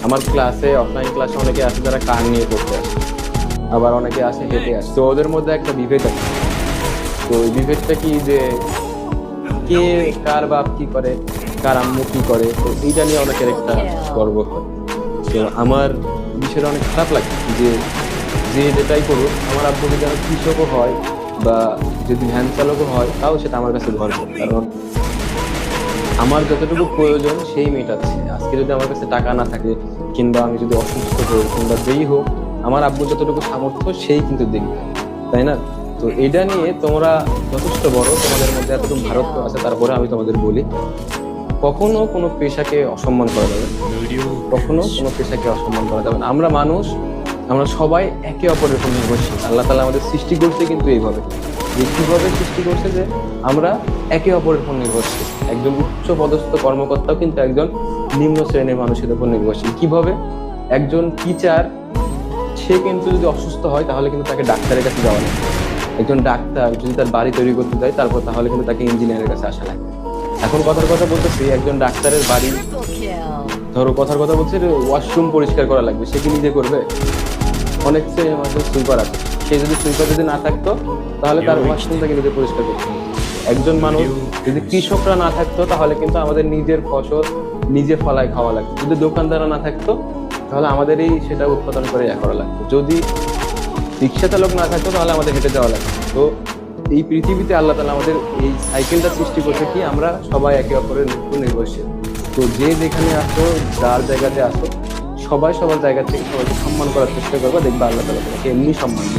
আমার ক্লাসে, অফলাইন ক্লাসে অনেকে আসে যারা কার নিয়ে পড়তে আসে, আবার অনেকে আসে হেঁটে আসে। তো ওদের মধ্যে একটা বিভেদ আছে। তো ওই বিভেদটা কি যে কে, কার বাপ কি করে, কার আম্মু কি করে, তো এইটা নিয়ে অনেকের একটা গর্ব হয়। তো আমার বিষয়টা অনেক খারাপ লাগে যে যে যেটাই করুক, আমার আব্বু যদি আমার কৃষকও হয় বা যদি ভ্যান চালকও হয়, তাও সেটা আমার কাছে গর্ব। কারণ আমার যতটুকু প্রয়োজন সেই মেটাচ্ছে। আজকে যদি আমার কাছে টাকা না থাকে, কিংবা আমি যদি অসুস্থ হই, কিংবা যেই হোক, আমার আব্বু যতটুকু সামর্থ্য সেই কিন্তু দেখবে, তাই না? তো এটা নিয়ে তোমরা যথেষ্ট বড়, তোমাদের মধ্যে এতটুকু ভারত আছে, তারপরে আমি তোমাদের বলি, কখনো কোনো পেশাকে অসম্মান করা যাবে না। কখনো কোনো পেশাকে অসম্মান করা যাবে না। আমরা মানুষ, আমরা সবাই একে অপরের উপর নির্ভরশীল। আল্লাহ তাআলা আমাদের সৃষ্টি করছে কিন্তু এইভাবে, যে কিভাবে সৃষ্টি করছে যে আমরা একে অপরের উপর নির্ভরশীল। একজন উচ্চ পদস্থ কর্মকর্তাও কিন্তু একজন নিম্ন শ্রেণীর মানুষের উপর নির্ভরশীল। কিভাবে? একজন টিচার, সে কিন্তু যদি অসুস্থ হয় তাহলে কিন্তু তাকে ডাক্তারের কাছে যাওয়া লাগে। একজন ডাক্তার যদি তার বাড়ি তৈরি করতে যায়, তারপর তাহলে কিন্তু তাকে ইঞ্জিনিয়ারের কাছে আসা লাগে। এখন কথার কথা বলতেছি, একজন ডাক্তারের বাড়ি, ধরো কথার কথা বলছে ওয়াশরুম পরিষ্কার করা লাগবে, সে কি নিজে করবে? অনেক আমাদের সুইপার আছে, সে যদি সুইপার যদি না থাকতো তাহলে তার ওয়াশরুমটাকে নিজে পরিষ্কার করতে হবে। একজন মানুষ, যদি কৃষকরা না থাকতো তাহলে কিন্তু আমাদের নিজের ফসল নিজে ফলায় খাওয়া লাগতো। যদি দোকানদাররা না থাকতো তাহলে আমাদেরই সেটা উৎপাদন করে করা লাগতো। যদি রিক্সা চালক না থাকতো তাহলে আমাদের হেঁটে যাওয়া লাগতো। তো এই পৃথিবীতে আল্লাহ তাআলা আমাদের এই সাইকেলটা সৃষ্টি করছে কি, আমরা সবাই একে অপরের উপর নির্ভরশীল। তো যে যেখানে আসো, যার জায়গাতে আসো, সবাই সবার জায়গা থেকে সবাইকে সম্মান করার চেষ্টা করবো, দেখবা আল্লাহ তাআলা তোমাকে এমনি সম্মান দিবে।